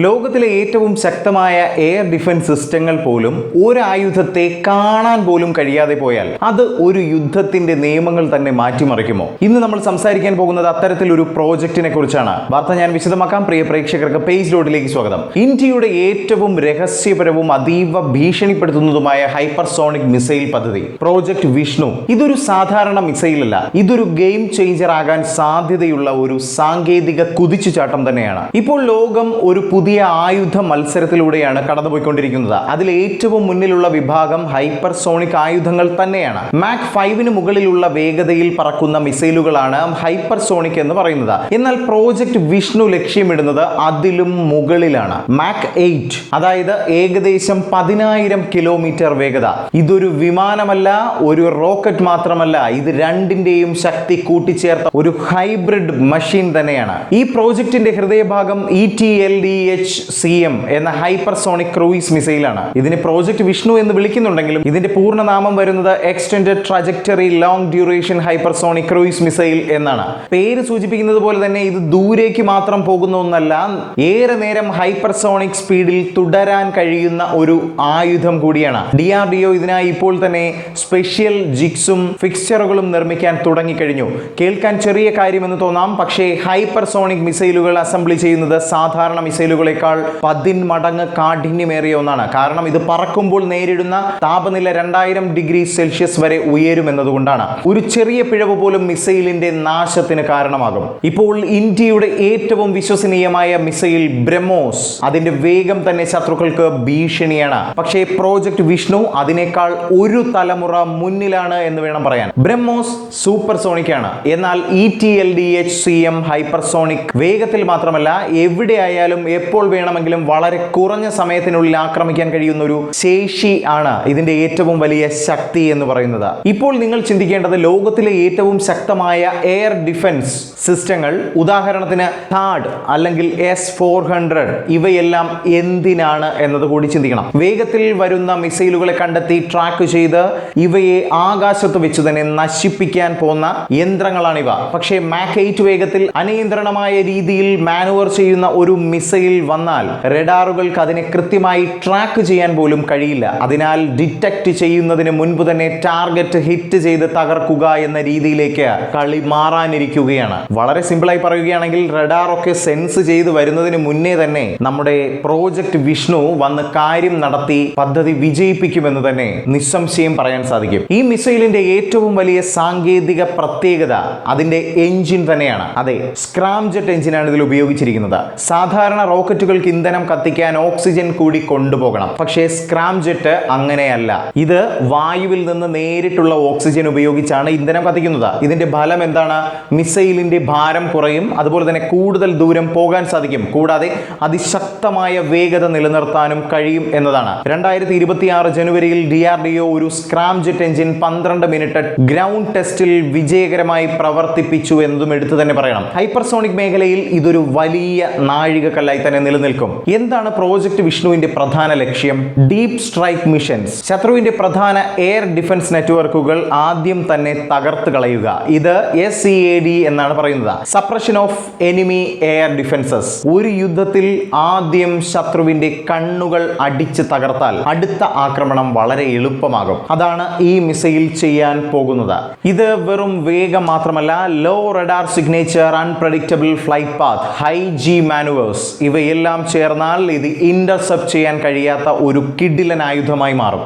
ലോകത്തിലെ ഏറ്റവും ശക്തമായ എയർ ഡിഫൻസ് സിസ്റ്റങ്ങൾ പോലും ഒരു ആയുധത്തെ കാണാൻ പോലും കഴിയാതെ പോയാൽ അത് ഒരു യുദ്ധത്തിന്റെ നിയമങ്ങൾ തന്നെ മാറ്റിമറിക്കുമോ? ഇന്ന് നമ്മൾ സംസാരിക്കാൻ പോകുന്നത് അത്തരത്തിലൊരു പ്രോജക്റ്റിനെ കുറിച്ചാണ്. വാർത്ത ഞാൻ വിശദമാക്കാം. പ്രിയ പ്രേക്ഷകർക്ക് പേജ് ലോഡിലേക്ക് സ്വാഗതം. ഇന്ത്യയുടെ ഏറ്റവും രഹസ്യപരവും അതീവ ഭീഷണിപ്പെടുത്തുന്നതുമായ ഹൈപ്പർസോണിക് മിസൈൽ പദ്ധതി പ്രോജക്ട് വിഷ്ണു. ഇതൊരു സാധാരണ മിസൈലല്ല, ഇതൊരു ഗെയിം ചേഞ്ചർ ആകാൻ സാധ്യതയുള്ള ഒരു സാങ്കേതിക കുതിച്ചുചാട്ടം തന്നെയാണ്. ഇപ്പോൾ ലോകം ഒരു പുതിയ ആയുധ മത്സരത്തിലൂടെയാണ് കടന്നുപോയിക്കൊണ്ടിരിക്കുന്നത്. അതിൽ ഏറ്റവും മുന്നിലുള്ള വിഭാഗം ഹൈപ്പർസോണിക് ആയുധങ്ങൾ തന്നെയാണ്. മാക് 5 മുകളിലുള്ള വേഗതയിൽ പറക്കുന്ന മിസൈലുകളാണ് ഹൈപ്പർസോണിക് എന്ന് പറയുന്നത്. എന്നാൽ പ്രോജക്ട് വിഷ്ണു ലക്ഷ്യമിടുന്നത് അതിലും മുകളിലാണ്. മാക് 8, അതായത് ഏകദേശം 10,000 കിലോമീറ്റർ വേഗത. ഇതൊരു വിമാനമല്ല, ഒരു റോക്കറ്റ് മാത്രമല്ല, ഇത് രണ്ടിന്റെയും ശക്തി കൂട്ടിച്ചേർത്ത ഒരു ഹൈബ്രിഡ് മെഷീൻ തന്നെയാണ്. ഈ പ്രോജക്റ്റിന്റെ ഹൃദയഭാഗം ETLDHCM എന്ന ഹൈപ്പർസോണിക് ക്രൂയിസ് മിസൈലാണ്. ഇതിന് പ്രോജക്ട് വിഷ്ണു എന്ന് വിളിക്കുന്നുണ്ടെങ്കിലും ഇതിന്റെ പൂർണ്ണനാമം വരുന്നത് extended trajectory long duration hypersonic cruise missile എന്നാണ്. പേര് സൂചിപ്പിക്കുന്നത് പോലെ തന്നെ ഇത് ദൂരേക്ക് മാത്രം പോകുന്ന ഒന്നല്ല, ഏറെ നേരം ഹൈപ്പർസോണിക് സ്പീഡിൽ തുടരാൻ കഴിയുന്ന ഒരു ആയുധം കൂടിയാണ്. DRDO ഇതിനായി ഇപ്പോൾ തന്നെ സ്പെഷ്യൽ ജിഗ്സും ഫിക്സ്ചറുകളും നിർമ്മിക്കാൻ തുടങ്ങിക്കഴിഞ്ഞു. കേൾക്കാൻ ചെറിയ കാര്യമെന്ന് തോന്നാം, പക്ഷേ ഹൈപ്പർസോണിക് മിസൈലുകൾ അസംബ്ലി ചെയ്യുന്നത് സാധാരണ മിസൈലുകളെക്കാൾ 10 മടങ്ങ് കാഠിന്യമേറിയ ഒന്നാണ്. കാരണം ഇത് പറക്കുമ്പോൾ നേരിടുന്ന താപനില 2000 ഡിഗ്രി സെൽഷ്യസ് വരെ ഉയരുമെന്നതുകൊണ്ടാണ്. ഒരു ചെറിയ പിഴവ് പോലും മിസൈലിന്റെ നാശത്തിന് കാരണമാകും. ഇപ്പോൾ ഇന്ത്യയുടെ ഏറ്റവും വിശ്വസനീയമായ മിസൈൽ ബ്രഹ്മോസ്, അതിന്റെ വേഗം തന്നെ ശത്രുക്കൾക്ക് ഭീഷണിയാണ്. പക്ഷേ പ്രോജക്ട് വിഷ്ണു അതിനേക്കാൾ ഒരു തലമുറ മുന്നിലാണ് എന്ന് വേണം പറയാൻ. ബ്രഹ്മോസ് സൂപ്പർ സോണിക് ആണ്. എന്നാൽ ETLDHCM ഹൈപ്പർസോണിക് വേഗത്തിൽ മാത്രമല്ല, എവിടെയായാലും എപ്പോൾ വേണമെങ്കിലും വളരെ കുറഞ്ഞ സമയത്തിനുള്ളിൽ ആക്രമിക്കാൻ കഴിയുന്ന ഒരു ശേഷി ആണ് ഇതിന്റെ ഏറ്റവും വലിയ ശക്തി എന്ന് പറയുന്നത്. ഇപ്പോൾ നിങ്ങൾ ചിന്തിക്കേണ്ടത് ലോകത്തിലെ ഏറ്റവും ശക്തമായ എയർ ഡിഫൻസ് സിസ്റ്റങ്ങൾ, ഉദാഹരണത്തിന് THAAD അല്ലെങ്കിൽ S-400, ഇവയെല്ലാം എന്തിനാണ് എന്നത് കൂടി ചിന്തിക്കണം. വേഗത്തിൽ വരുന്ന മിസൈലുകളെ കണ്ടെത്തി ട്രാക്ക് ചെയ്ത് ഇവയെ ആകാശത്ത് വെച്ച് തന്നെ നശിപ്പിക്കാൻ പോകുന്ന യന്ത്രങ്ങളാണിവ. പക്ഷേ മാക് 8 വേഗത്തിൽ അനിയന്ത്രണമായ രീതിയിൽ മാനുവർ ചെയ്യുന്ന ഒരു മിസൈൽ വന്നാൽ റഡാറുകൾക്ക് അതിനെ കൃത്യമായി ട്രാക്ക് ചെയ്യാൻ പോലും കഴിയില്ല. അതിനാൽ ഡിറ്റക്ട് ചെയ്യുന്നതിന് മുൻപ് തന്നെ ടാർഗറ്റ് ഹിറ്റ് ചെയ്ത് തകർക്കുക എന്ന രീതിയിലേക്ക് കളി മാറാനിരിക്കുകയാണ്. വളരെ സിമ്പിളായി പറയുകയാണെങ്കിൽ റഡാർ ഒക്കെ സെൻസ് ചെയ്ത് വരുന്നതിന് മുന്നേ തന്നെ നമ്മുടെ പ്രോജക്ട് വിഷ്ണു വന്ന് കാര്യം നടത്തി പദ്ധതി വിജയിപ്പിക്കുമെന്ന് തന്നെ നിസ്സംശയം പറയാൻ സാധിക്കും. ഈ മിസൈലിന്റെ ഏറ്റവും വലിയ സാങ്കേതിക പ്രത്യേകത അതിന്റെ എഞ്ചിൻ തന്നെയാണ്. അതെ, സ്ക്രാംജെറ്റ് എഞ്ചിനാണ് ഇതിൽ ഉപയോഗിച്ചിരിക്കുന്നത്. സാധാരണ റോക്കറ്റുകൾക്ക് ഇന്ധനം കത്തിക്കാൻ ഓക്സിജൻ കൂടി കൊണ്ടുപോകണം. പക്ഷേ സ്ക്രാംജെറ്റ് അങ്ങനെയല്ല. ഇത് വായുവിൽ നിന്ന് നേരിട്ടുള്ള ഓക്സിജൻ ഉപയോഗിച്ചാണ് ഇന്ധനം കത്തിക്കുന്നത്. ഇതിന്റെ ഫലം എന്താണ്? മിസൈലിന്റെ ഭാരം കുറയും, അതുപോലെ തന്നെ കൂടുതൽ ദൂരം പോകാൻ സാധിക്കും, കൂടാതെ അതിശക്തമായ വേഗത നിലനിർത്താനും കഴിയും എന്നതാണ്. 2026 ജനുവരിയിൽ DRDO ഒരു സ്ക്രാംജെറ്റ് എഞ്ചിൻ 12 മിനിറ്റ് ഗ്രൗണ്ട് ടെസ്റ്റിൽ വിജയകരമായി പ്രവർത്തിപ്പിച്ചു എന്നതും എടുത്തു തന്നെ പറയണം. ഹൈപ്പർസോണിക് മേഖലയിൽ ഇതൊരു വലിയ നാഴികക്കല്ലായി തന്നെ നിലനിൽക്കും. എന്താണ് പ്രോജക്ട് വിഷ്ണുവിന്റെ പ്രധാന ലക്ഷ്യം? Deep strike missions. ശത്രുവിന്റെ പ്രധാന എയർ ഡിഫൻസ് നെറ്റ്വർക്കുകൾ ആദ്യം തന്നെ തകർത്ത് കളയുക. ഇത് SEAD എന്നാണ് പറയുന്നത്, suppression of enemy air defences. ഒരു യുദ്ധത്തിൽ ആദ്യം ശത്രുവിന്റെ കണ്ണുകൾ അടിച്ച് തകർത്താൽ അടുത്ത ആക്രമണം വളരെ എളുപ്പമാകും. അതാണ് ഈ മിസൈൽ ചെയ്യാൻ പോകുന്നത്. ഇത് വെറും വേഗം മാത്രമല്ല, low radar signature, unpredictable flight path, high G manoeuvres, ഇവയെല്ലാം ചേർന്നാൽ ഇത് ഇന്റർസെപ്റ്റ് ചെയ്യാൻ കഴിയാത്ത ഒരു കിടിലൻ ആയുധമായി മാറും.